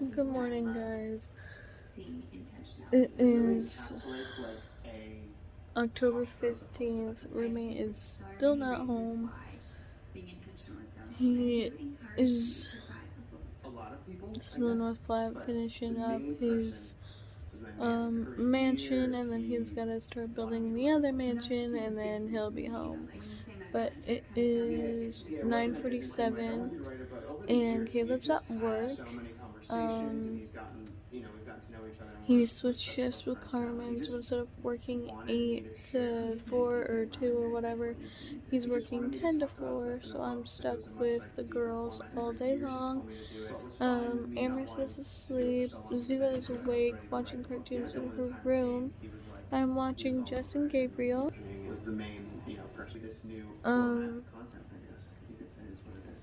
Good morning, guys. It is October 15th. Roommate is still not home. He is still in North Platte finishing up his mansion, and then he's got to start building the other mansion, and then he'll be home. But it is 9:47, and Caleb's at work. He switched shifts with Carmen, so instead of working 8 to 4 or 2 or whatever, he's working 10 to 4, so I'm stuck with the girls all day long. Amherst is asleep, Ziva is awake, watching cartoons in her room. I'm watching Jess and Gabriel.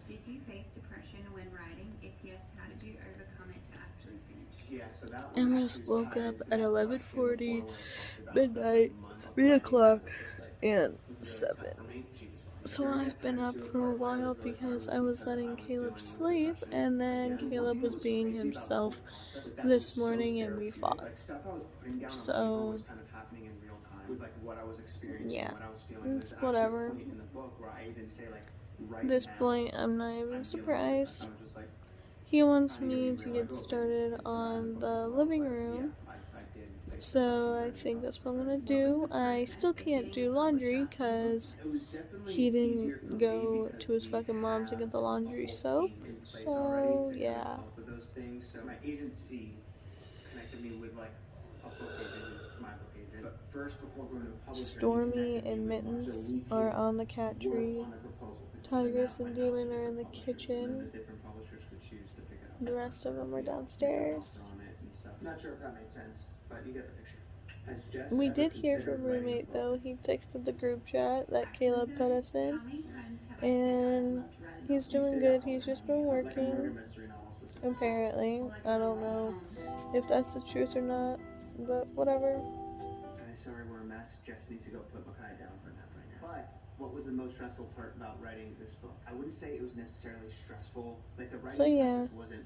Did you face depression when writing? If yes, how did you overcome it to actually finish? Amherst woke up at 11:40, midnight, 3 o'clock, and 7. So I've been up for a while because I was letting Caleb sleep, and then Caleb was being himself this morning and we fought. So, yeah, it's whatever. At this point, I'm not even surprised. He wants me to get started on the living room, so I think that's what I'm gonna do. I still can't do laundry because he didn't go to his fucking mom to get the laundry soap. So, yeah. Stormy and Mittens are on the cat tree. Tigress and Demon are in the kitchen. The rest of them are downstairs. We did hear from roommate though. He texted the group chat that Caleb put us in, and he's doing good. He's just been working, apparently. I don't know if that's the truth or not, but whatever. Sorry, we're a mess. Jess needs to go put Makai down for a nap right now. But what was the most stressful part about writing this book? I wouldn't say it was necessarily stressful. Like the writing process wasn't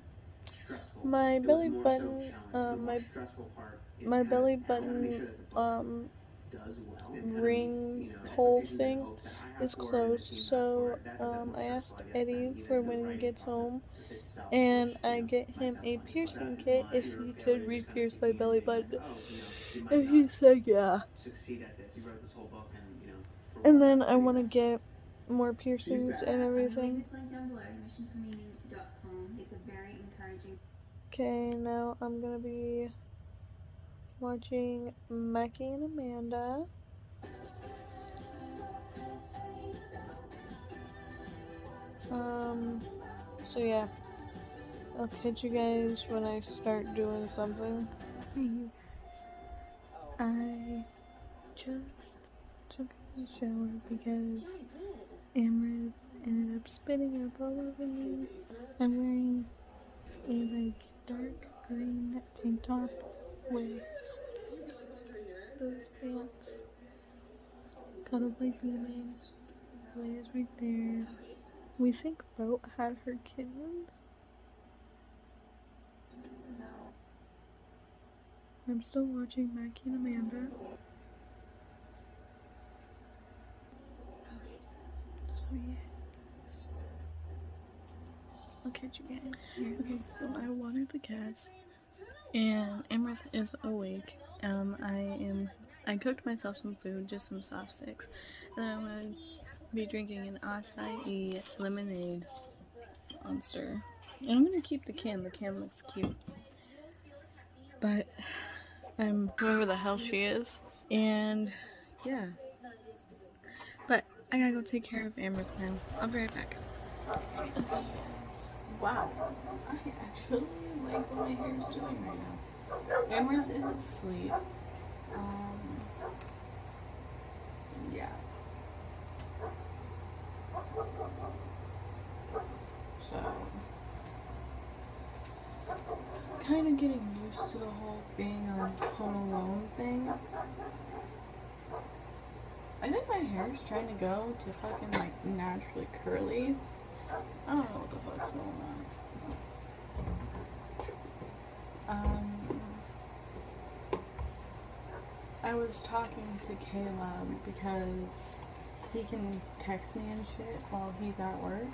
stressful. My It belly was more button, so challenging. The stressful part is my kind of, belly I wanna make sure button, that the book does well. It kind of ring meets, hole expectations and thing hopes that I have is for it and the closed, team has for so it. That's the most I asked stressful, I guess, than Eddie even for the when he writing gets home, process itself, and which, I get might him sound a funny, but piercing that kit my if fear he of could failure is kind of re-pierce my kicking in belly and being button. like, oh, you might And not he said yeah. succeed at this. You wrote this whole book and, for And what? then I want to get more piercings and everything. This link down below, missionformeaning.com. It's a very encouraging. Okay, now I'm gonna be watching Mackie and Amanda. So yeah, I'll catch you guys when I start doing something. Hey you guys, I just took a shower because Amrit ended up spitting up all over me. I'm wearing a dark green tank top with those pants. Cuddly Demon, Blaze right there. We think Boat had her kittens. I'm still watching Mackie and Amanda. So yeah. I'll catch you guys there. Okay, so I watered the cats and Amherst is awake. I cooked myself some food, just some soft sticks. And then I'm gonna be drinking an acai lemonade monster. And I'm gonna keep the can looks cute. But I'm whoever the hell she is. And yeah. But I gotta go take care of Amherst now. I'll be right back. Okay, guys. Wow. I actually like what my hair is doing right now. Amherst is asleep. Yeah. So, kind of getting used to the whole being a home alone thing. I think my hair's trying to go to fucking like naturally curly. I don't know what the fuck's going on. I was talking to Caleb because he can text me and shit while he's at work.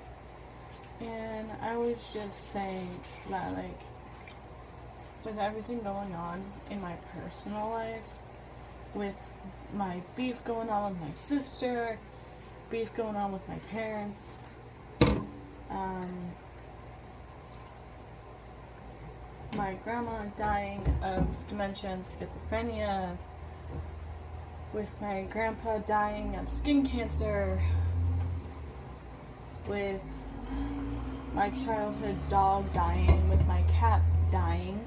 And I was just saying that, like, with everything going on in my personal life, with my beef going on with my sister, beef going on with my parents, my grandma dying of dementia and schizophrenia, with my grandpa dying of skin cancer, with my childhood dog dying, with my cat dying.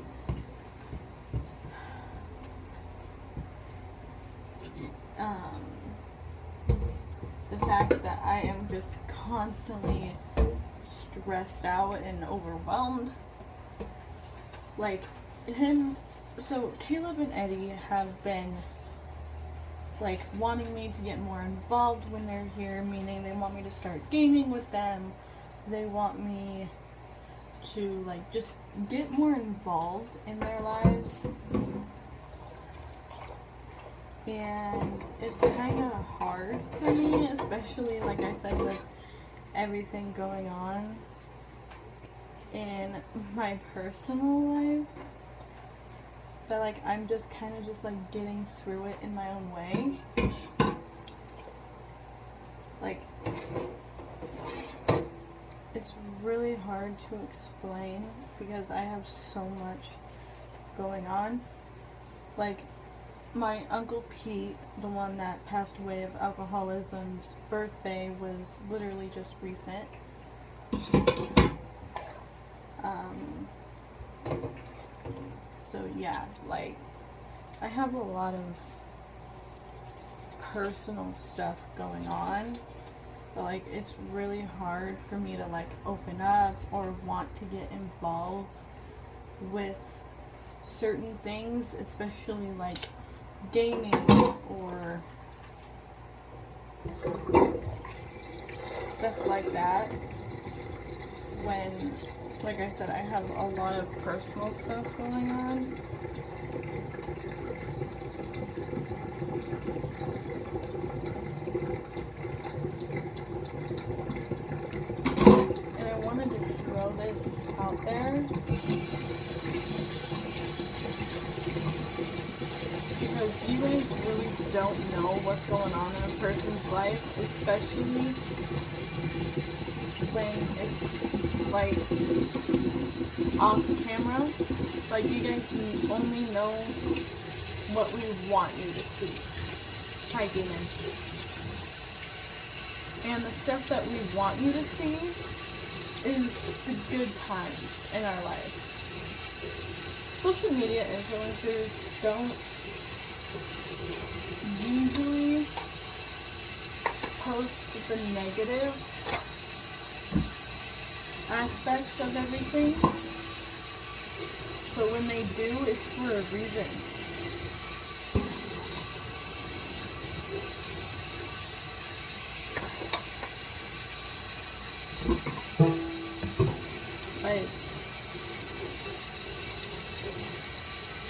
The fact that I am just constantly stressed out and overwhelmed. Like, so Caleb and Eddie have been, like, wanting me to get more involved when they're here, meaning they want me to start gaming with them. They want me to, like, just get more involved in their lives. And it's kind of hard for me, especially, like I said, with everything going on in my personal life. That, like, I'm just kind of just, like, getting through it in my own way. Like, it's really hard to explain because I have so much going on. Like, my Uncle Pete, the one that passed away of alcoholism's birthday was literally just recent. So yeah, like, I have a lot of personal stuff going on, but, like, it's really hard for me to, like, open up or want to get involved with certain things, especially, like, gaming or stuff like that, when, like I said, I have a lot of personal stuff going on. And I wanted to throw this out there because you guys really don't know what's going on in a person's life, especially when it's, like, off camera. Like, you guys only know what we want you to see. Hi, Demon. And the stuff that we want you to see is the good times in our life. Social media influencers don't usually post the negative aspects of everything, but when they do, it's for a reason. Like,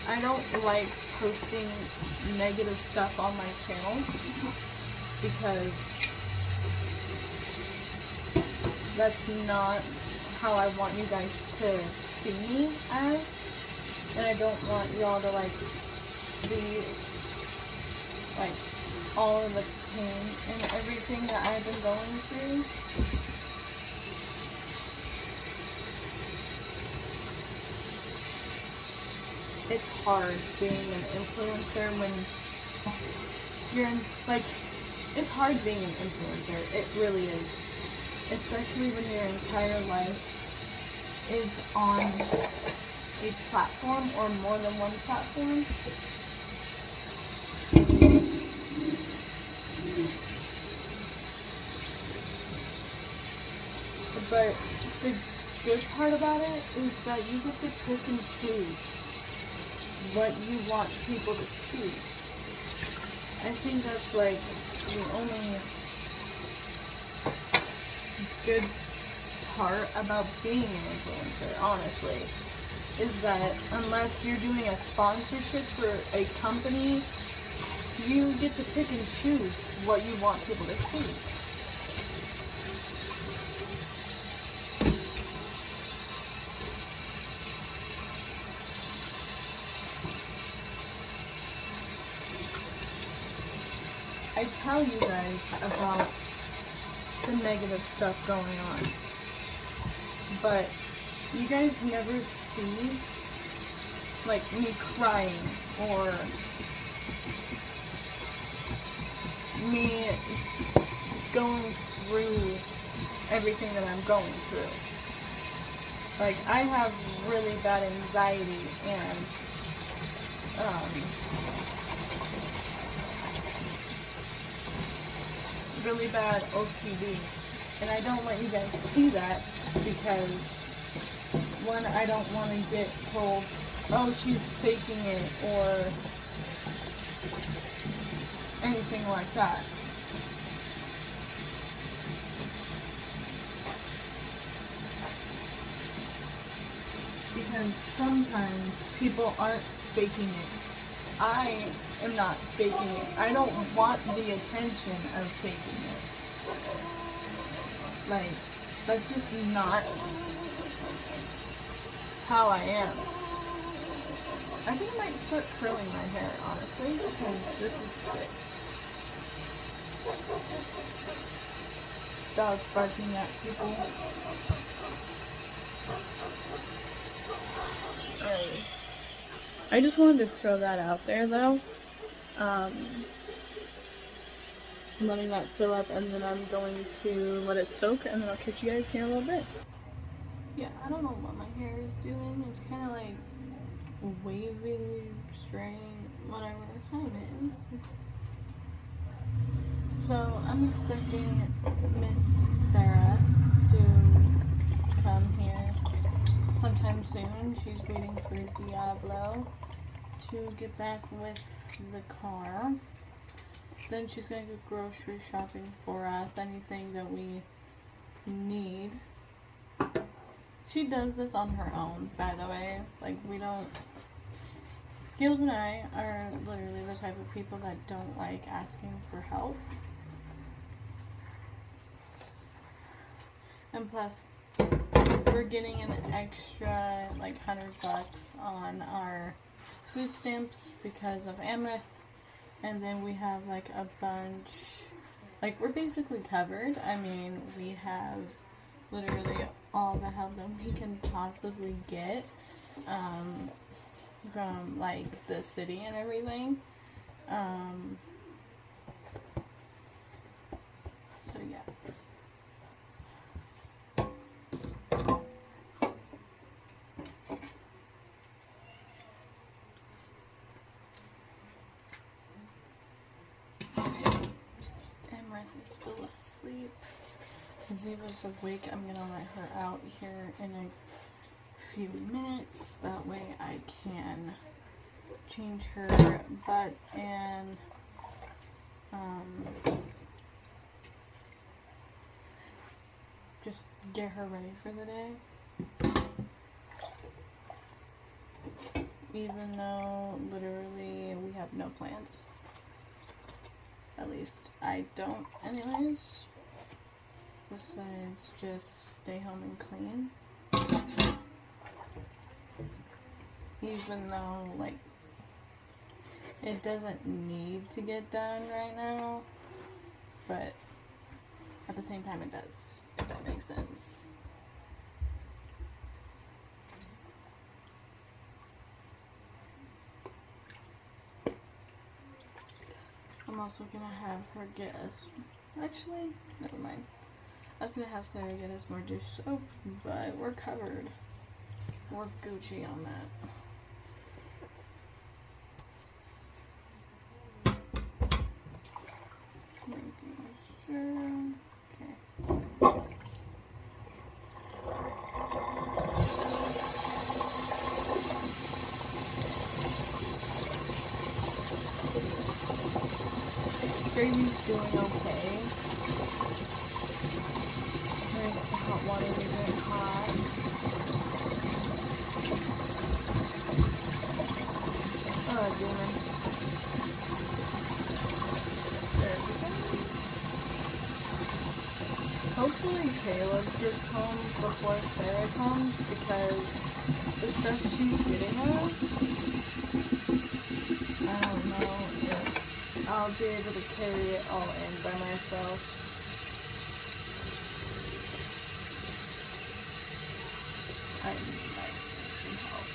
I don't like posting negative stuff on my channel because that's not how I want you guys to see me as, and I don't want y'all to, like, see, like, all of the pain and everything that I've been going through. It's hard being an influencer when you're in, like, it's hard being an influencer. It really is. Especially when your entire life is on a platform or more than one platform. But the good part about it is that you get to pick and choose what you want people to see. I think that's, like, the only good part about being an influencer, honestly, is that unless you're doing a sponsorship for a company, you get to pick and choose what you want people to see. I tell you guys about the negative stuff going on, but you guys never see like me crying or me going through everything that I'm going through. Like, I have really bad anxiety and really bad OCD, and I don't let you guys see that because, one, I don't want to get told, oh, she's faking it, or anything like that. Because sometimes people aren't faking it. I am not faking it. I don't want the attention of faking it. Like, that's just not how I am. I think I might start curling my hair, honestly, because this is sick. Dogs barking at people. Alright. I just wanted to throw that out there, though. I'm letting that fill up, and then I'm going to let it soak, and then I'll catch you guys here in a little bit. Yeah, I don't know what my hair is doing. It's kind of like wavy, straight, whatever. Hi, Mittens. So, I'm expecting Miss Sarah to come here sometime soon. She's waiting for Diablo to get back with the car. Then she's going to go grocery shopping for us, anything that we need. She does this on her own, by the way. Like, we don't... Caleb and I are literally the type of people that don't like asking for help. And plus, we're getting an extra like $100 on our food stamps because of Amherst, and then we have like a bunch, like, we're basically covered. I mean, we have literally all the help that we can possibly get from like the city and everything. So yeah. Is still asleep. Ziva's awake. I'm gonna let her out here in a few minutes. That way I can change her butt and just get her ready for the day. Even though literally we have no plans. At least I don't, anyways. Besides just stay home and clean. Even though, like, it doesn't need to get done right now. But at the same time it does, if that makes sense. I'm also gonna have her get us, actually, never mind. I was gonna have Sarah get us more dish soap, but we're covered. We're Gucci on that. Making sure. Okay. Gravy's doing okay. There's the hot water isn't hot. Oh, demon. There we go. Hopefully Caleb gets home before Sarah comes because the stuff she's getting us, I don't know if I'll be able to carry it all in by myself. I might need some help.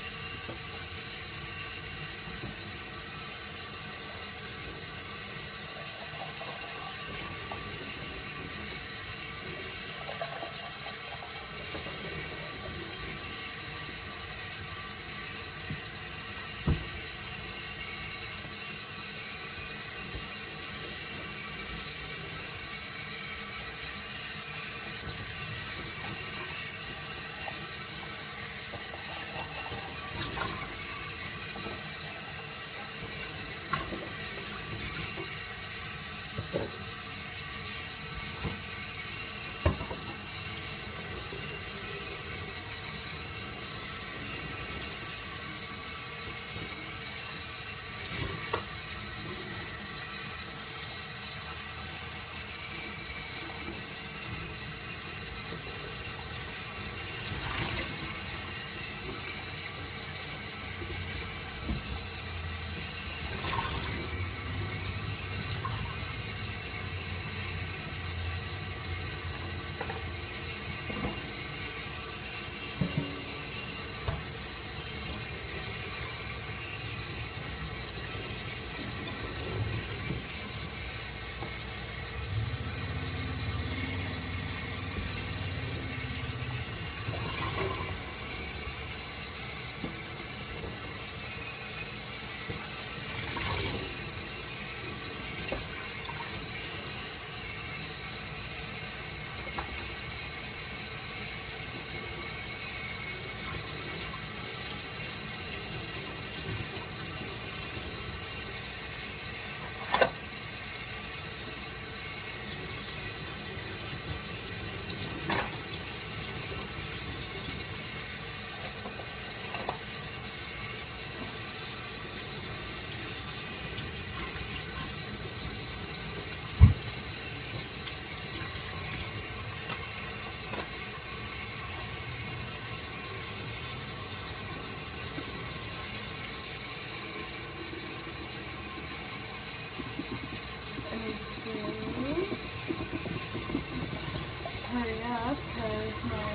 Hurry up, because my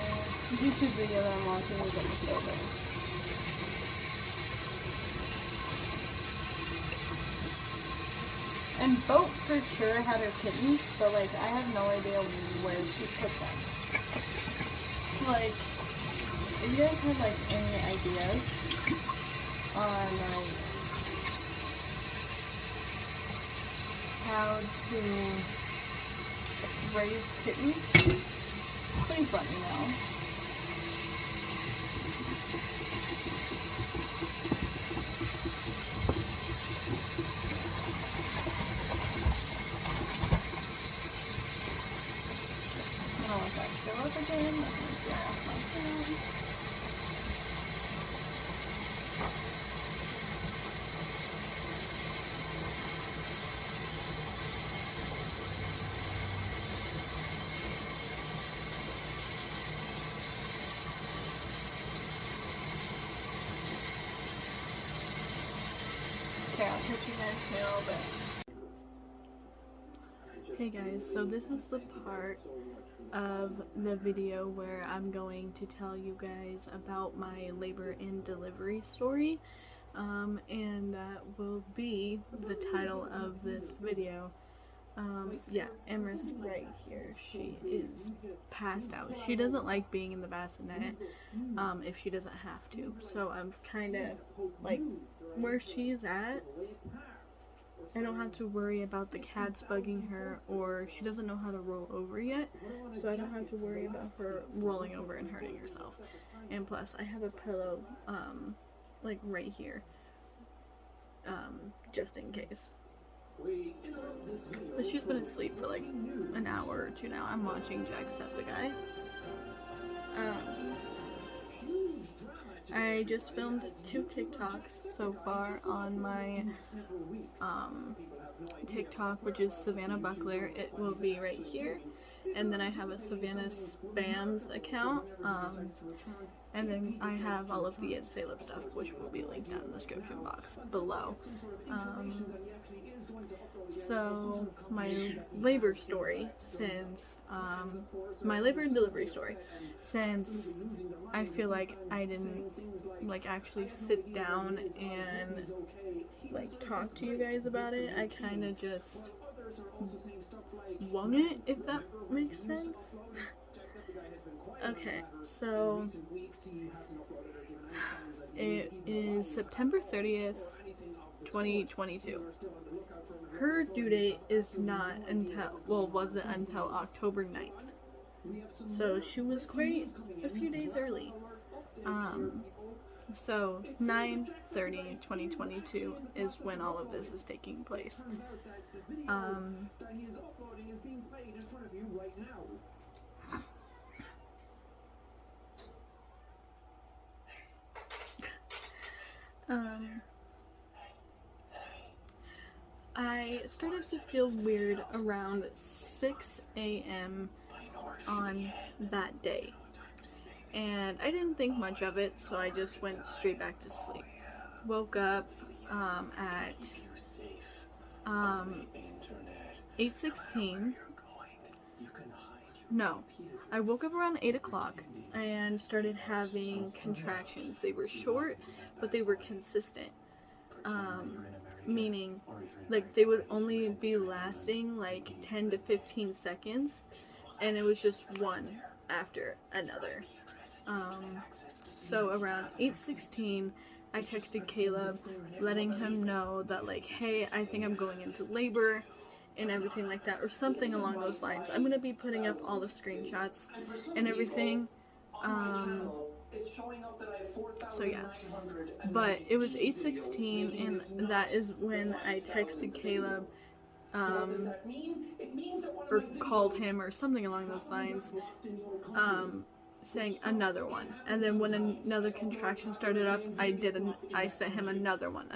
YouTube video that I'm watching is almost over. And Boat for sure had her kittens, but like I have no idea where she put them. Like, if you guys have like any ideas on like how to raise kittens, please let me know. I don't want that to show up again. Let me dry off my phone. Okay, I'll catch you guys in a little bit. Hey guys, so this is the part of the video where I'm going to tell you guys about my labor and delivery story, and that will be the title of this video. Yeah, Emma's right here. She is passed out. She doesn't like being in the bassinet, if she doesn't have to. So I'm kind of like where she's at. I don't have to worry about the cats bugging her, or she doesn't know how to roll over yet, so I don't have to worry about her rolling over and hurting herself. And plus, I have a pillow, like right here, just in case. But she's been asleep for like an hour or two now. I'm watching Jacksepticeye. I just filmed 2 TikToks so far on my TikTok, which is Savannah Buckler. It will be right here. And then I have a Savannah Spams account. And then I have all of the Ed Salem stuff, which will be linked down in the description box below. So my labor story, since my labor and delivery story, since I feel like I didn't like actually sit down and like talk to you guys about it, I kind of just wung it, if that makes sense. Okay, so it is September 30th, 2022. Her due date is not until, well, wasn't until October 9th. So she was quite a few days early. So 9/30/2022 is when all of this is taking place. I started to feel weird around 6 a.m. on that day. And I didn't think much of it, so I just went straight back to sleep. Woke up at 8:16. No, I woke up around 8 o'clock and started having contractions. They were short, but they were consistent. Meaning, like, they would only be lasting like 10 to 15 seconds, and it was just one after another. So around 8:16, I texted Caleb, letting him know that, like, hey, I think I'm going into labor, and everything like that, or something along those lines. I'm gonna be putting up all the screenshots and everything. So yeah, but it was 8:16, and that is when I texted Caleb, or called him, or something along those lines, saying another one. And then when another contraction started up, I sent him another one.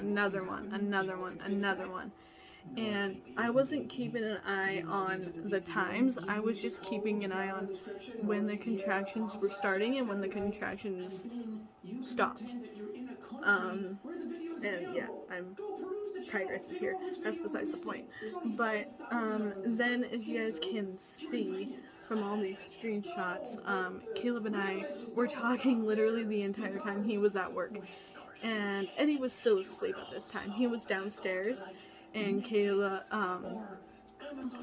And I wasn't keeping an eye on the times. I was just keeping an eye on when the contractions were starting and when the contractions stopped. And yeah, Tigress is here. That's besides the point. But then, as you guys can see from all these screenshots, Caleb and I were talking literally the entire time he was at work. And Eddie was still asleep at this time. He was downstairs. And Kayla,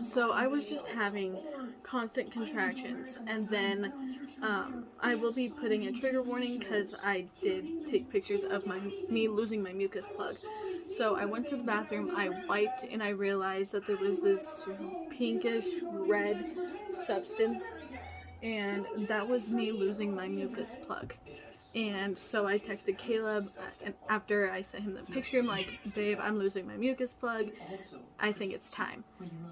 so I was just having constant contractions, and then I will be putting a trigger warning because I did take pictures of me losing my mucus plug. So I went to the bathroom, I wiped, and I realized that there was this pinkish red substance, and that was me losing my mucus plug. And so I texted Caleb, and after I sent him the picture, I'm like, babe, I'm losing my mucus plug. I think it's time.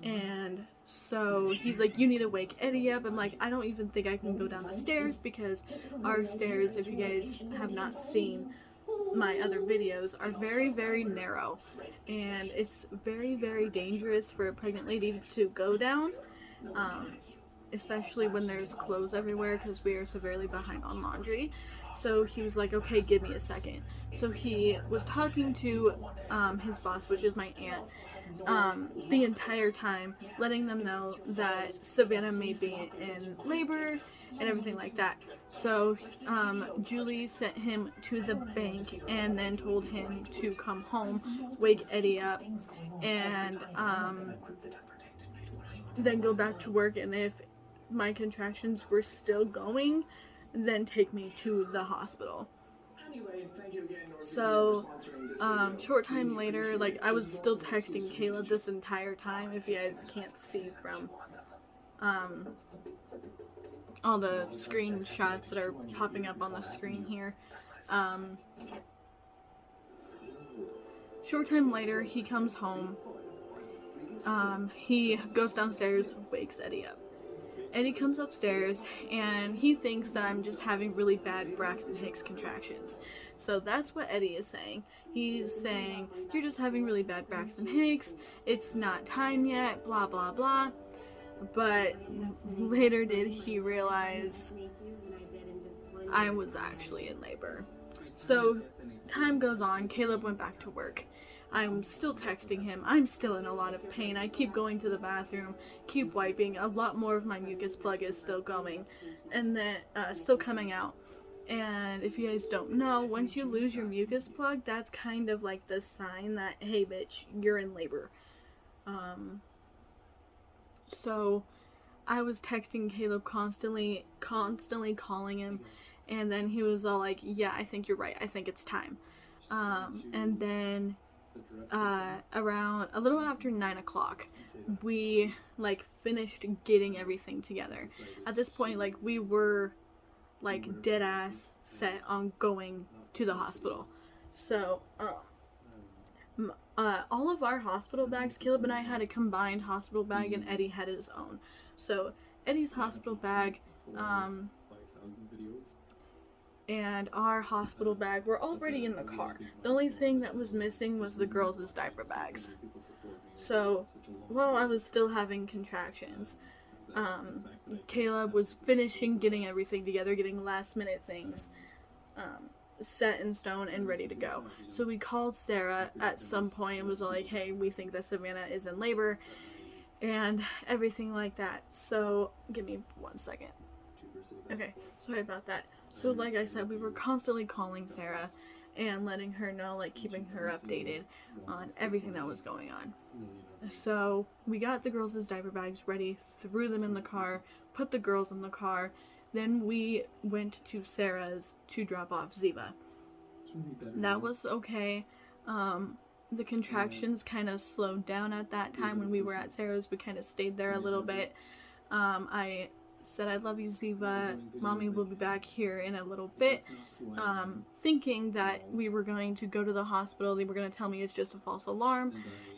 And so he's like, you need to wake Eddie up. I'm like, I don't even think I can go down the stairs, because our stairs, if you guys have not seen my other videos, are very, very narrow. And it's very, very dangerous for a pregnant lady to go down. Especially when there's clothes everywhere, because we are severely behind on laundry. So he was like, okay, give me a second. So he was talking to his boss, which is my aunt, the entire time, letting them know that Savannah may be in labor and everything like that. So Julie sent him to the bank and then told him to come home, wake Eddie up, and then go back to work, and if my contractions were still going, then take me to the hospital. So, short time later, like, I was still texting Caleb this entire time, if you guys can't see from, all the screenshots that are popping up on the screen here. Short time later, he comes home, he goes downstairs, wakes Eddie up. Eddie comes upstairs and he thinks that I'm just having really bad Braxton Hicks contractions. So that's what Eddie is saying. He's saying, you're just having really bad Braxton Hicks, it's not time yet, blah blah blah. But later did he realize I was actually in labor. So time goes on, Caleb went back to work. I'm still texting him. I'm still in a lot of pain. I keep going to the bathroom, keep wiping. A lot more of my mucus plug is still going, and then still coming out. And if you guys don't know, once you lose your mucus plug, that's kind of like the sign that, hey bitch, you're in labor. So I was texting Caleb constantly calling him, and then he was all like, yeah, I think you're right. I think it's time. And then around a little after 9 o'clock, we like finished getting everything together. At this point, like, we were like dead ass set on going to the hospital. So all of our hospital bags, Caleb and I had a combined hospital bag and Eddie had his own. So Eddie's hospital bag and our hospital bag were already in the car. The only thing that was missing was the girls' diaper bags. So while I was still having contractions, Caleb was finishing getting everything together, getting last minute things set in stone and ready to go. So we called Sarah at some point and was like, hey, we think that Savannah is in labor and everything like that. So give me 1 second. Okay, sorry about that. So like I said, we were constantly calling Sarah and letting her know, like keeping her updated on everything that was going on. So we got the girls' diaper bags ready, threw them in the car, put the girls in the car. Then we went to Sarah's to drop off Ziva. That was okay. The contractions kind of slowed down at that time when we were at Sarah's. We kind of stayed there a little bit. I said, I love you, Ziva. Mommy will be back here in a little bit. Thinking that we were going to go to the hospital. They were going to tell me it's just a false alarm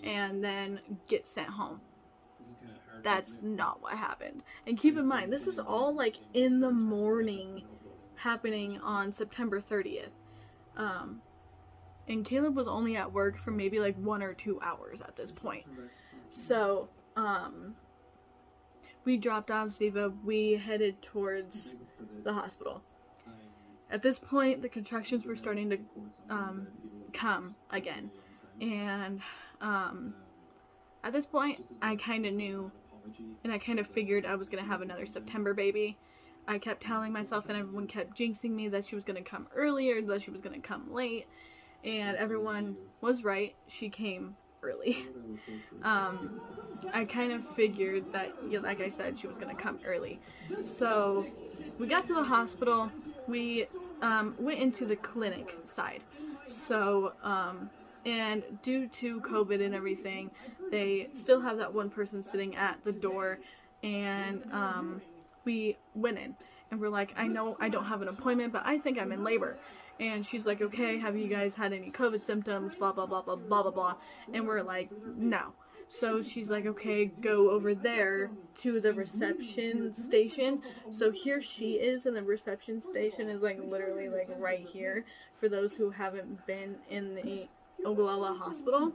and then get sent home. That's not what happened. And keep in mind, this is all like in the morning, happening on September 30th. And Caleb was only at work for maybe like 1 or 2 hours at this point. So, we dropped off Ziva, we headed towards the hospital. At this point, the contractions were starting to come again. And at this point, I kind of knew, and I kind of figured I was going to have another September baby. I kept telling myself, and everyone kept jinxing me, that she was going to come earlier, that she was going to come late. And everyone was right. She came early. I kind of figured that, like I said, she was going to come early. So we got to the hospital. We went into the clinic side. So, and due to COVID and everything, they still have that one person sitting at the door. And we went in. And we're like, I know I don't have an appointment, but I think I'm in labor. And she's like, okay, have you guys had any COVID symptoms, blah, blah, blah, blah, blah, blah, blah. And we're like, no. So she's like, okay, go over there to the reception station. So here she is, and the reception station is like literally like right here for those who haven't been in the Ogallala hospital.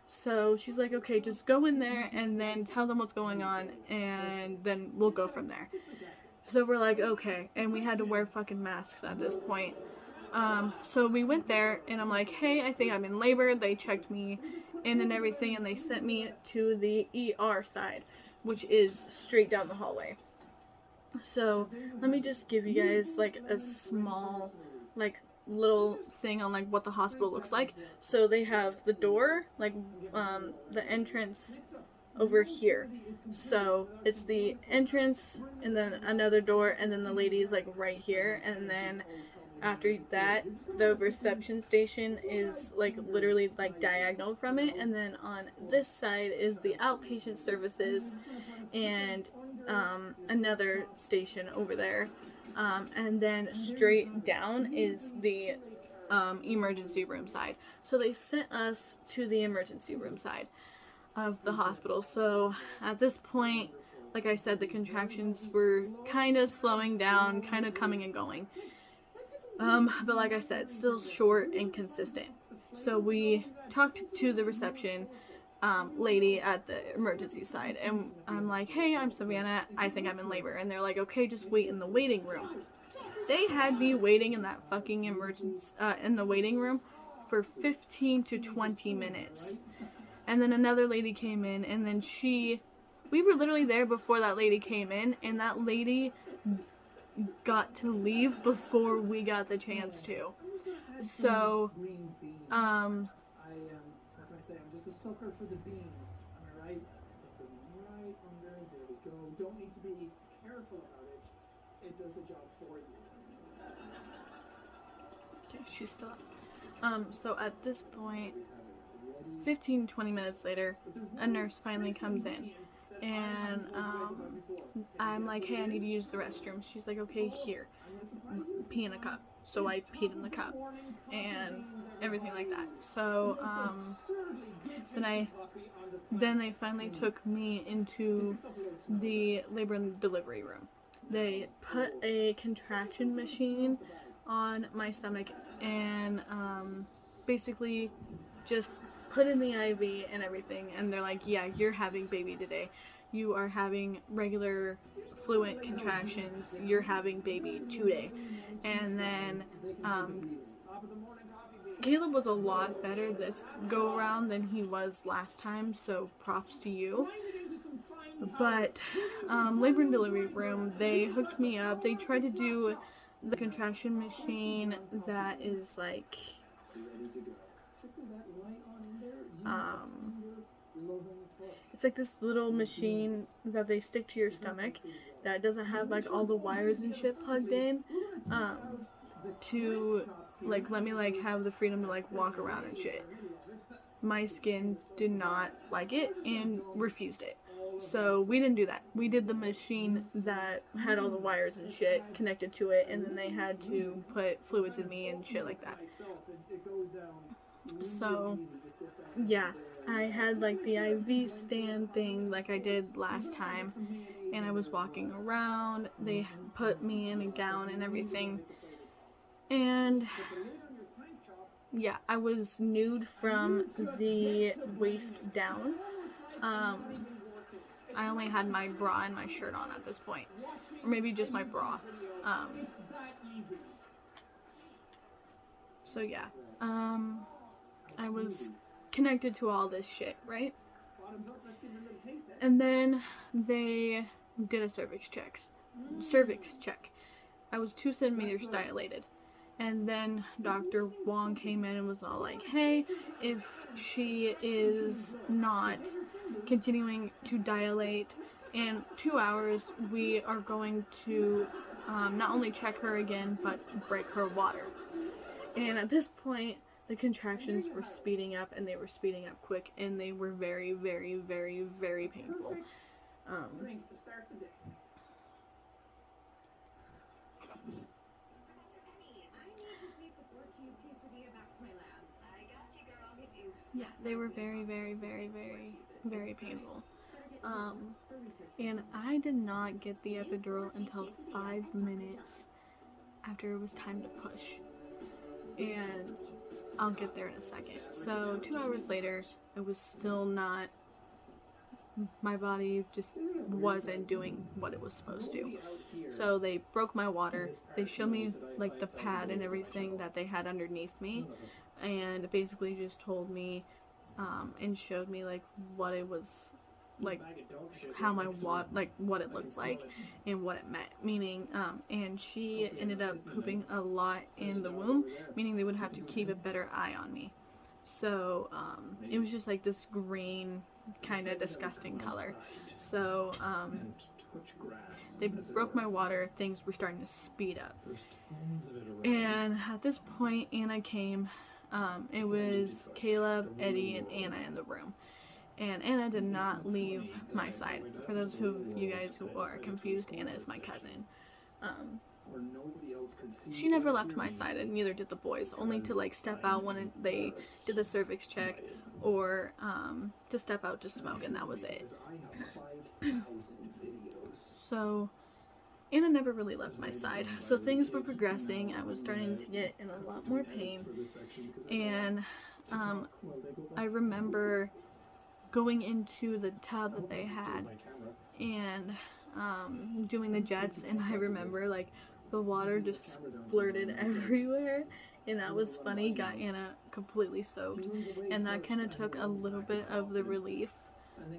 So she's like, okay, just go in there and then tell them what's going on, and then we'll go from there. So we're like, okay. And we had to wear fucking masks at this point. So we went there, and I'm like, hey, I think I'm in labor. They checked me in and everything, and they sent me to the ER side, which is straight down the hallway. So let me just give you guys like a small, like, little thing on like what the hospital looks like. So they have the door, like the entrance over here. So it's the entrance, and then another door, and then the lady's like right here, and then after that, the reception station is like literally like diagonal from it, and then on this side is the outpatient services and another station over there, and then straight down is the emergency room side. So they sent us to the emergency room side of the hospital. So at this point, like I said, the contractions were kind of slowing down, kind of coming and going. But like I said, still short and consistent. So we talked to the reception lady at the emergency side, and I'm like, hey, I'm Savannah, I think I'm in labor. And they're like, okay, just wait in the waiting room. They had me waiting in that fucking in the waiting room for 15 to 20 minutes. And then another lady came in, and then we were literally there before that lady came in, and that lady got to leave before we got the chance to. So, how can I say, I'm just a sucker for the beans. Am I right? It's right under, there we go. Don't need to be careful about it. It does the job for you. Okay, she's still up. So at this point, 15-20 minutes later, a nurse finally comes in. And I'm like, hey, I need to use the restroom. She's like, okay, here, pee in a cup. So I peed in the cup and everything like that. So then they finally took me into the labor and delivery room. They put a contraction machine on my stomach and basically just put in the IV and everything, and they're like, yeah, you're having baby today. You are having regular fluent contractions. You're having baby today. And then Caleb was a lot better this go around than he was last time, so props to you. But labor and delivery room, they hooked me up. They tried to do the contraction machine that is like it's like this little machine that they stick to your stomach that doesn't have like all the wires and shit plugged in to like let me like have the freedom to like walk around and shit. My skin did not like it and refused it. So we didn't do that. We did the machine that had all the wires and shit connected to it, and then they had to put fluids in me and shit like that. So yeah, I had like the IV stand thing like I did last time, and I was walking around. They put me in a gown and everything, and yeah, I was nude from the waist down. I only had my bra and my shirt on at this point, or maybe just my bra. So yeah, I was connected to all this shit, right? And then they did a cervix check. I was 2 centimeters dilated. And then Dr. Wong came in and was all like, hey, if she is not continuing to dilate in 2 hours, we are going to not only check her again, but break her water. And at this point, the contractions were speeding up, and they were speeding up quick, and they were very, very, very, very painful. Yeah, they were very, very, very, very, very painful. And I did not get the epidural until 5 minutes after it was time to push. And I'll get there in a second. So 2 hours later, it was still not, my body just wasn't doing what it was supposed to. So they broke my water. They showed me like the pad and everything that they had underneath me, and basically just told me and showed me like what it was like, how my what it looked like and what it meant, meaning and she ended up pooping a lot in the womb, meaning they would have to keep a better eye on me. So it was just like this green kind of disgusting color. So they broke my water. Things were starting to speed up, and at this point Anna came. It was Caleb, Eddie, and Anna in the room. And Anna did not leave my side. For those of you guys who are confused, Anna is my cousin. She never left my side, and neither did the boys, only to like step out when they did the cervix check, or to step out to smoke, and that was it. So Anna never really left my side, so things were progressing. I was starting to get in a lot more pain, and I remember going into the tub that they had and doing the jets, and I remember like the water just splurted everywhere, and that was funny. Got Anna completely soaked, and that kind of took a little bit of the relief,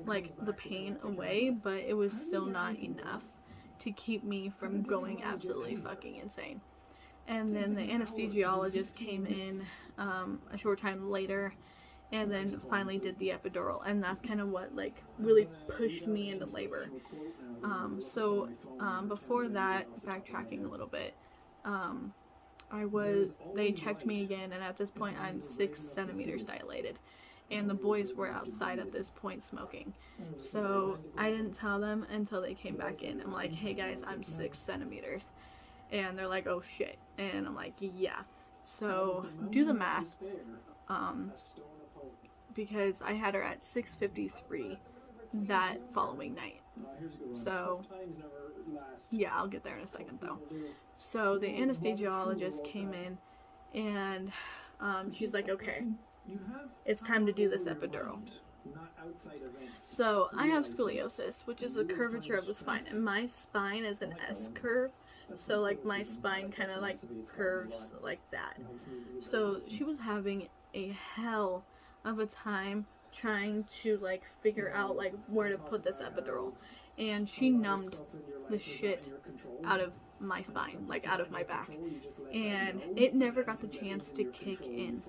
like the pain away, but it was still not enough to keep me from going absolutely fucking insane. And then the anesthesiologist came in a short time later, and then finally did the epidural, and that's kind of what like really pushed me into labor. Before that, backtracking a little bit, they checked me again, and at this point I'm 6 centimeters dilated, and the boys were outside at this point smoking. So I didn't tell them until they came back in. I'm like, hey guys, I'm 6 centimeters. And they're like, oh shit. And I'm like, yeah. So do the math. Because I had her at 6:53 that following night. So yeah, I'll get there in a second though. So the anesthesiologist came in, and she's like, okay, it's time to do this epidural. So I have scoliosis, which is a curvature of the spine, and my spine is an S curve. So like my spine kind of like curves like that. So she was having a hell of a time trying to like figure out like where to put this epidural, and she numbed the shit out of my spine, like out of my back, and it never got the chance to kick in.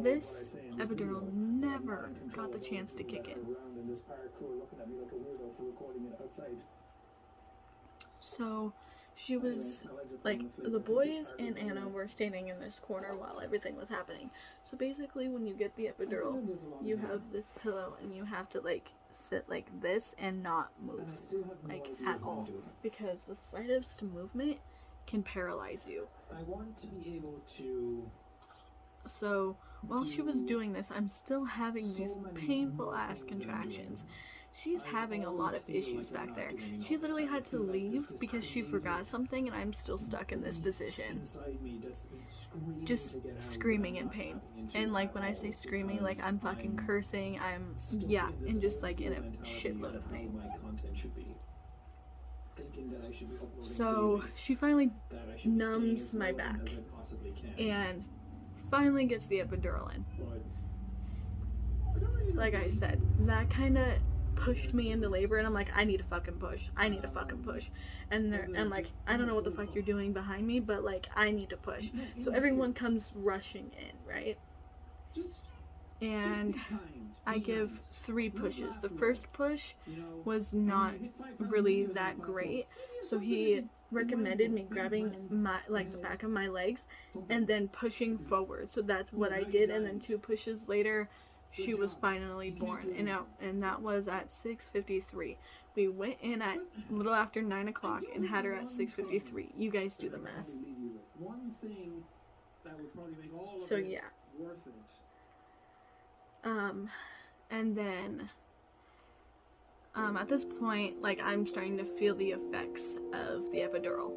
This epidural never got the chance to kick in. So she was like, the boys and Anna were standing in this corner while everything was happening. So basically when you get the epidural, you have this pillow and you have to like sit like this and not move like at all, because the slightest movement can paralyze you. I want to be able to. So while she was doing this, I'm still having these painful ass contractions. She's having a lot of issues back there. She literally had to leave because she forgot something, and I'm still stuck in this position, just screaming in pain. And like when I say screaming, like I'm fucking cursing, and just like in a shitload of pain. So she finally numbs my back and finally gets the epidural in. Like I said, that kind of pushed me into labor, and I'm like, I need to fucking push. And like, I don't know what the fuck you're doing behind me, but like, I need to push. So everyone comes rushing in, right? And I give 3 pushes. The first push was not really that great, so he recommended me grabbing my the back of my legs and then pushing forward. So that's what I did, and then 2 pushes later she was finally born, and that was at 6:53. We went in at a little after 9 o'clock and had her at 6:53. You guys do the math. So yeah. And then at this point, like, I'm starting to feel the effects of the epidural.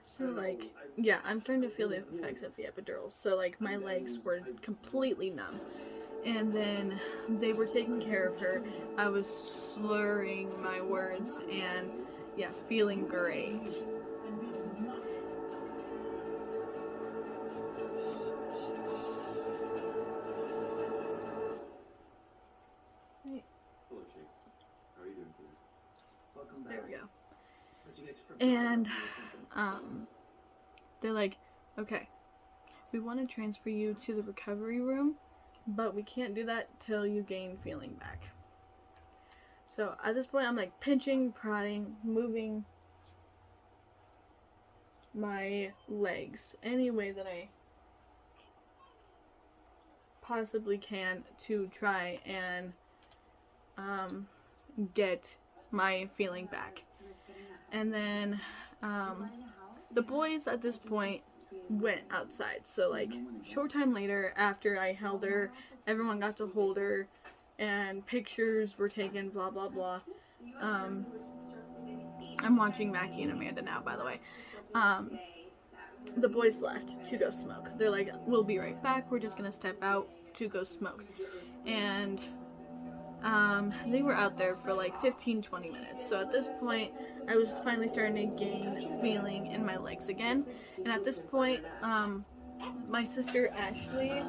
So, like, yeah, I'm starting to feel the effects of the epidural. So, like, my legs were completely numb. And then they were taking care of her. I was slurring my words and, yeah, feeling great. Hello, Chase. How are you doing today? Welcome back. There we go. And they're like, okay, we want to transfer you to the recovery room, but we can't do that till you gain feeling back. So at this point, I'm like pinching, prodding, moving my legs any way that I possibly can to try and get my feeling back. And then the boys at this point went outside. So like short time later, after I held her, everyone got to hold her and pictures were taken, blah blah blah. I'm watching Mackie and Amanda now, by the way. The boys left to go smoke. They're like, we'll be right back, we're just gonna step out to go smoke. And they were out there for like 15-20 minutes. So at this point, I was finally starting to gain feeling in my legs again. And at this point, my sister Ashley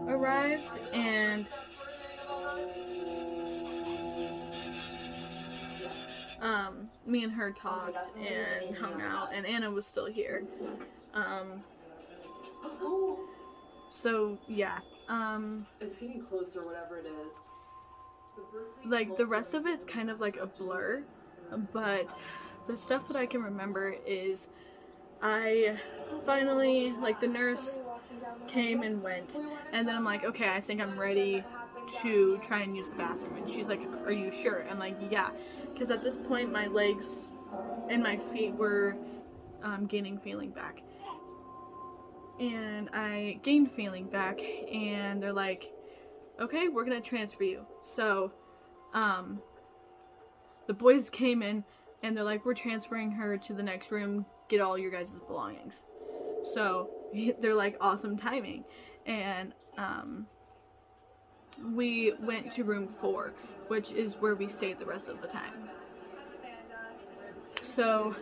arrived, and me and her talked and hung out, and Anna was still here. So yeah, it's getting closer, whatever it is. Like the rest of it's kind of like a blur, but the stuff that I can remember is I finally, like, the nurse came and went, and then I'm like, okay, I think I'm ready to try and use the bathroom. And she's like, are you sure? I'm like, yeah, because at this point my legs and my feet were gaining feeling back. And I gained feeling back, and they're like, okay, we're gonna transfer you. So the boys came in and they're like, we're transferring her to the next room, get all your guys' belongings. So they're like, awesome timing. And we went to room 4, which is where we stayed the rest of the time. So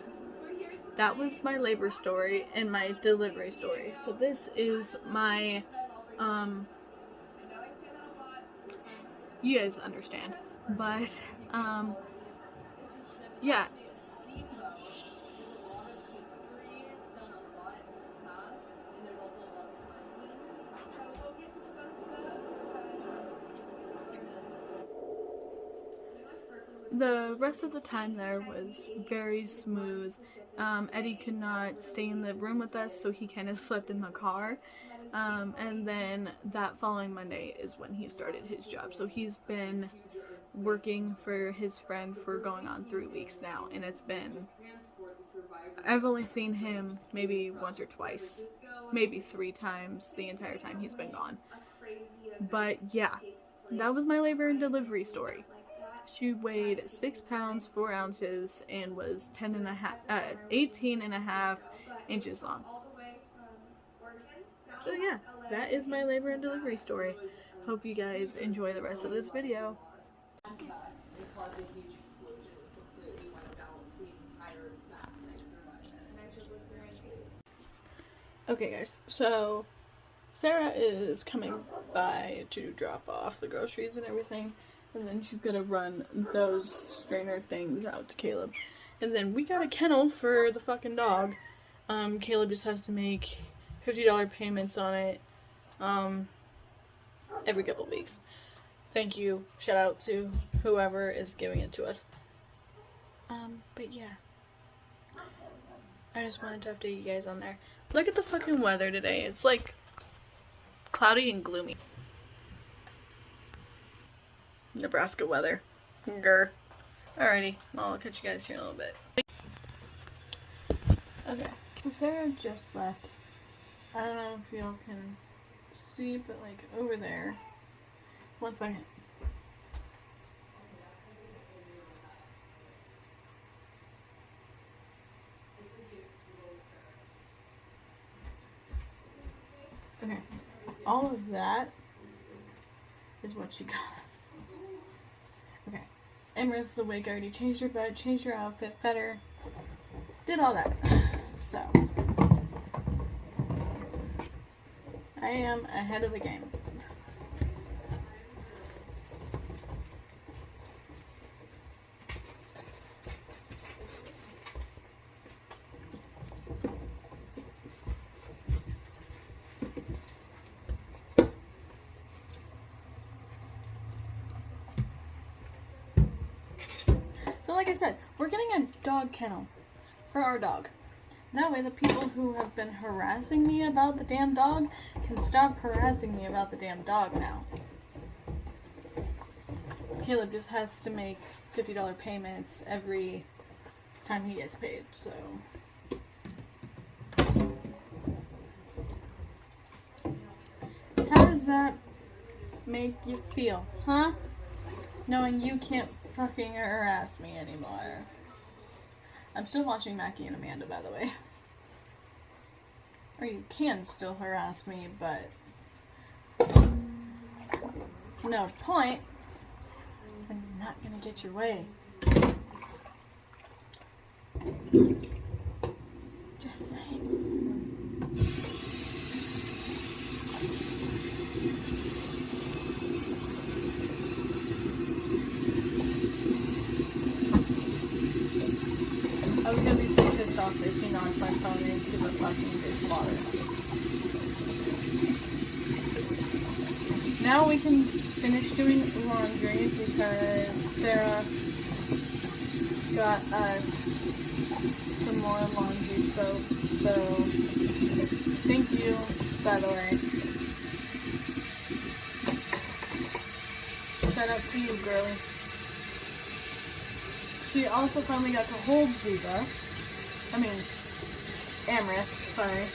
that was my labor story and my delivery story. So this is my you guys understand, but yeah. The rest of the time there was very smooth. Eddie could not stay in the room with us, so he kind of slept in the car. And then that following Monday is when he started his job. So he's been working for his friend for going on 3 weeks now, and it's been, I've only seen him maybe once or twice, maybe 3 times the entire time he's been gone. But yeah, that was my labor and delivery story. She weighed 6 pounds 4 ounces and was 18 and a half inches long. So yeah, that is my labor and delivery story. Hope you guys enjoy the rest of this video. Okay guys, so Sarah is coming by to drop off the groceries and everything, and then she's gonna run those strainer things out to Caleb. And then we got a kennel for the fucking dog. Caleb just has to make $50 payments on it every couple weeks. Thank you. Shout out to whoever is giving it to us. But yeah. I just wanted to update you guys on there. Look at the fucking weather today. It's like cloudy and gloomy. Nebraska weather. Grr. Alrighty, I'll catch you guys here in a little bit. Okay, so Sarah just left. I don't know if y'all can see, but like over there. 1 second. Okay, all of that is what she got us. Okay, Emrys is awake. I already changed her bed, changed her outfit, fed her, did all that. So I am ahead of the game. So like I said, we're getting a dog kennel for our dog. That way the people who have been harassing me about the damn dog can stop harassing me about the damn dog now. Caleb just has to make $50 payments every time he gets paid, so... How does that make you feel, huh? Knowing you can't fucking harass me anymore. I'm still watching Mackie and Amanda, by the way. Or you can still harass me, but... no point when you're not gonna get your way. Just saying. I was gonna be so pissed off if he knocked my phone into the fucking dishwater. Now we can finish doing laundry because Sarah got us some more laundry soap. So thank you, by the way. Shout out to you, girlie. She also finally got to hold Ziva. I mean, Amrit, sorry.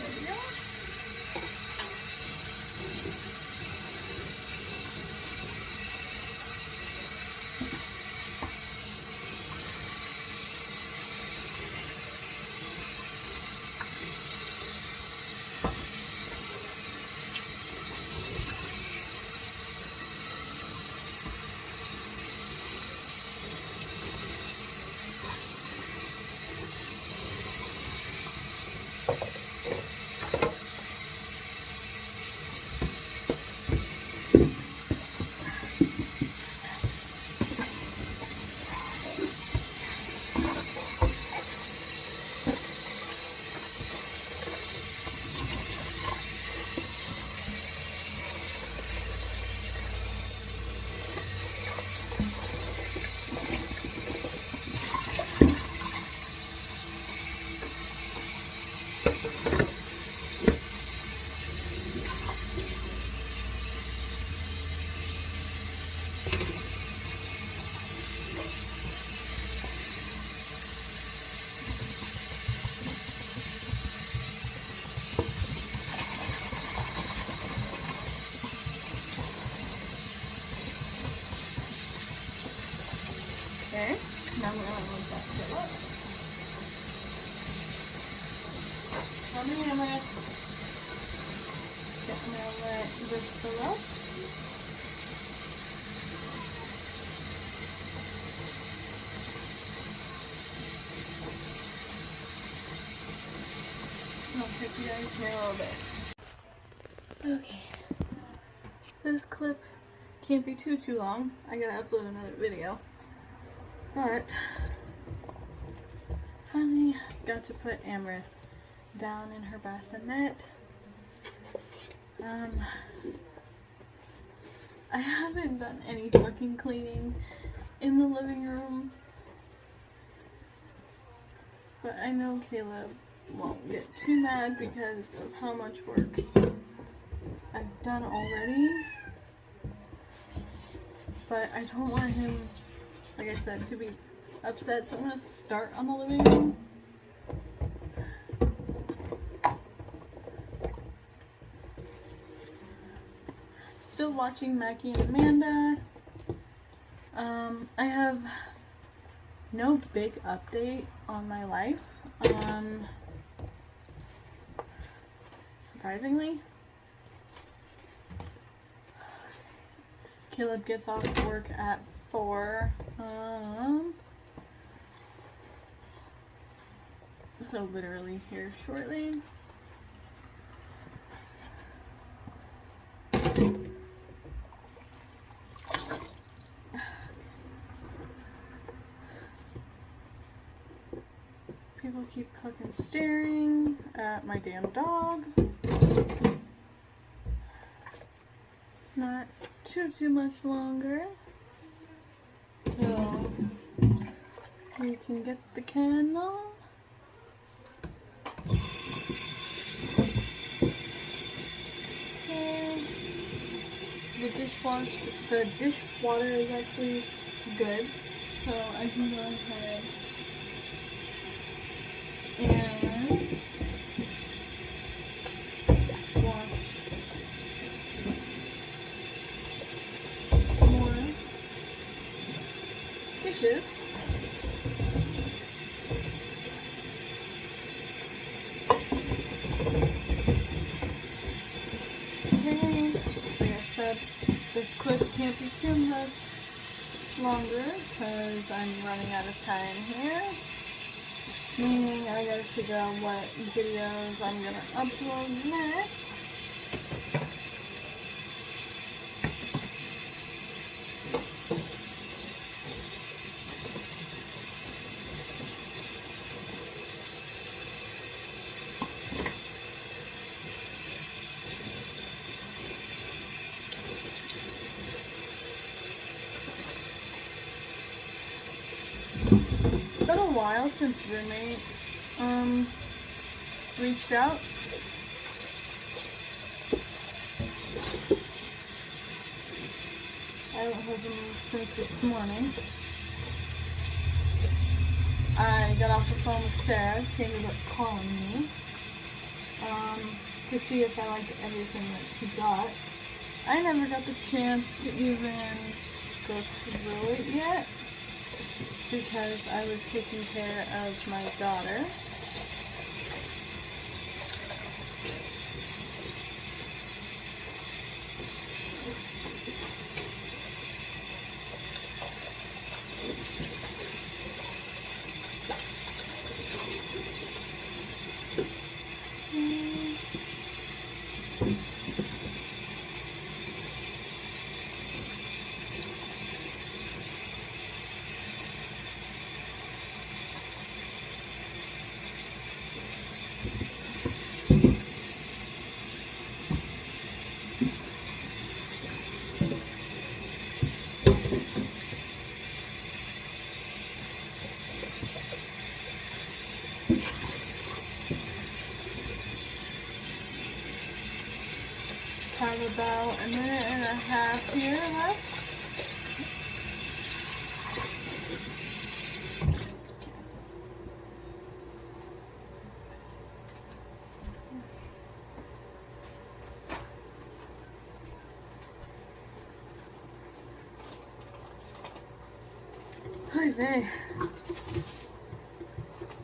There we go. Okay, now I'm gonna let that fill up. How many am I? Okay, I'm gonna let this fill up. I'll take you guys here a little bit. Okay. This clip can't be too long. I gotta upload another video. But finally got to put Amrit down in her bassinet. I haven't done any fucking cleaning in the living room, but I know Caleb won't get too mad because of how much work I've done already. But I don't want him, like I said, to be upset, so I'm gonna start on the living room. Still watching Mackie and Amanda. I have no big update on my life. Surprisingly. Caleb gets off work at 4. So literally here shortly. People keep fucking staring at my damn dog. Not too much longer till we can get the candle. Okay. The dishwater is actually good, so I can go ahead and wash more dishes. Okay, like I said, this clip can't be too much longer because I'm running out of time here. Meaning I gotta figure out what videos I'm gonna upload next. It's been a while since roommate reached out. I haven't heard from him since this morning. I got off the phone with Sarah. She ended up calling me to see if I liked everything that she got. I never got the chance to even go through it yet because I was taking care of my daughter. Have about a minute and a half here left. Hi vey.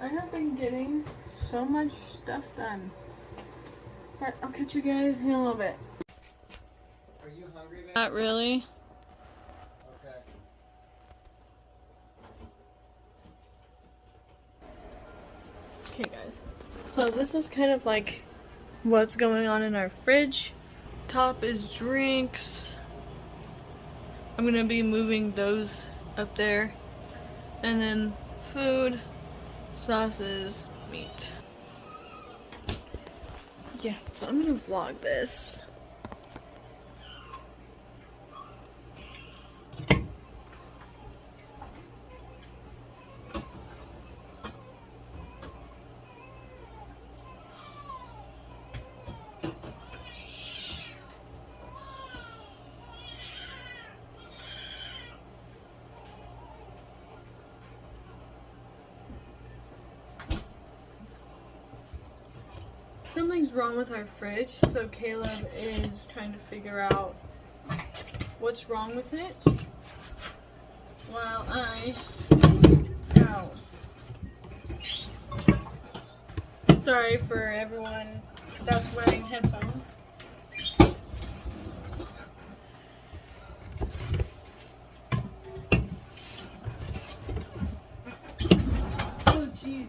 I have been getting so much stuff done. But I'll catch you guys in a little bit. Are you hungry, man? Not really. Okay. Okay guys, so this is kind of like what's going on in our fridge. Top is drinks. I'm gonna be moving those up there. And then food, sauces, meat. Yeah, so I'm gonna vlog this. Something's wrong with our fridge, so Caleb is trying to figure out what's wrong with it while I... Ow. Sorry for everyone that's wearing headphones. Oh jeez.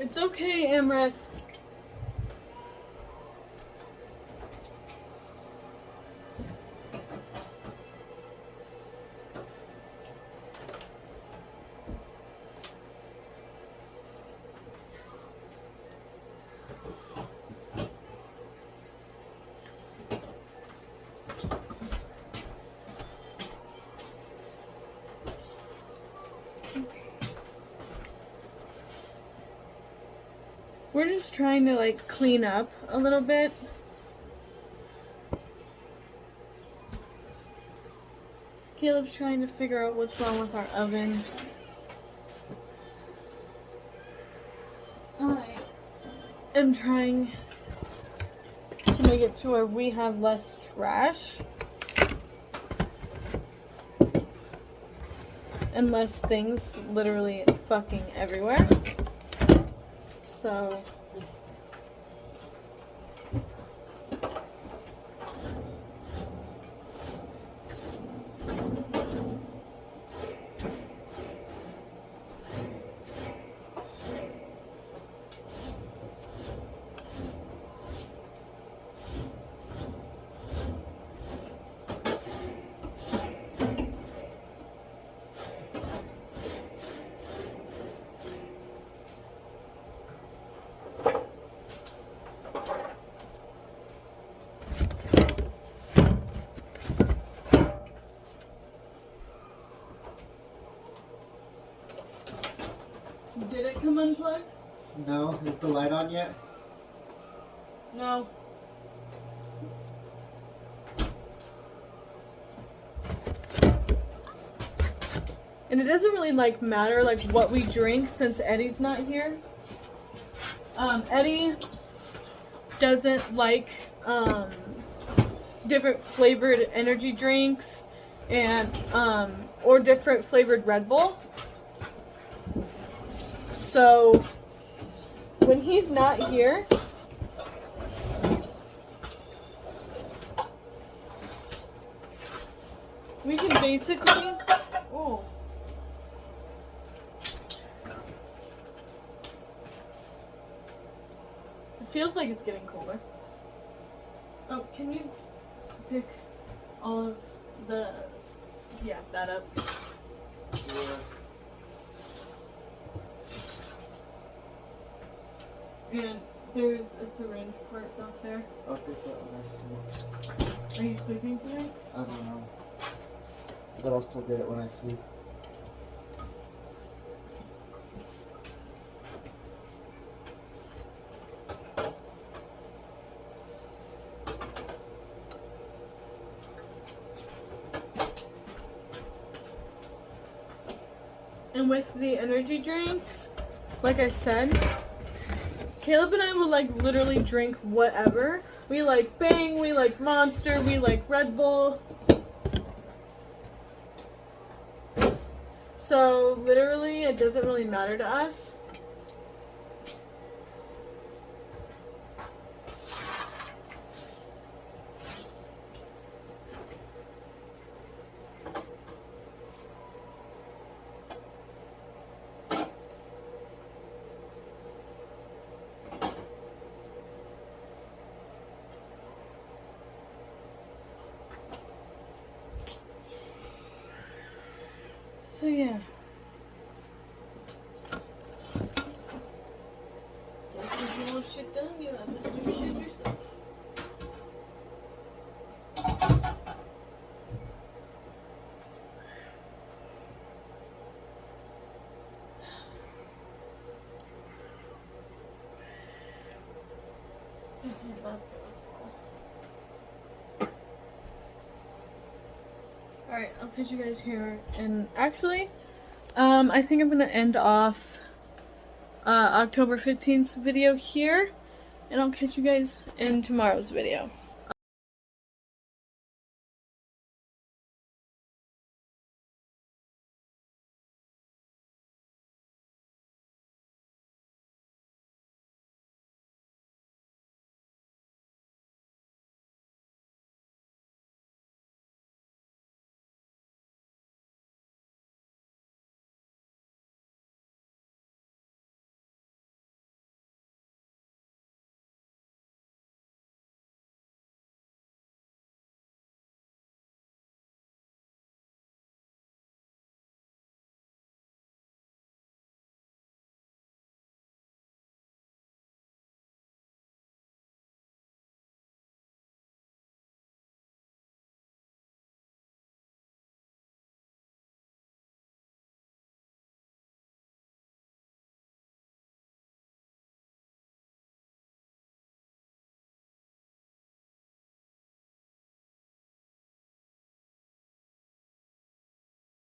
It's okay, Amrith. We're just trying to like clean up a little bit. Caleb's trying to figure out what's wrong with our oven. I am trying to make it to where we have less trash and less things literally fucking everywhere. So did it come unplugged? No, is the light on yet? No. And it doesn't really like matter like what we drink since Eddie's not here. Eddie doesn't like different flavored energy drinks and or different flavored Red Bull. So when he's not here, we can basically, oh, it feels like it's getting colder. Oh, can you pick all of the, yeah, that up? Yeah. And there's a syringe part back there. I'll pick that when I sleep. Are you sleeping tonight? I don't know. But I'll still get it when I sleep. And with the energy drinks, like I said, Caleb and I will like literally drink whatever. We like Bang, we like Monster, we like Red Bull. So literally it doesn't really matter to us. So yeah. Guess if you want shit done, you have to do shit yourself. Okay, that's it. Alright, I'll catch you guys here. And actually, I think I'm gonna end off October 15th video here. And I'll catch you guys in tomorrow's video.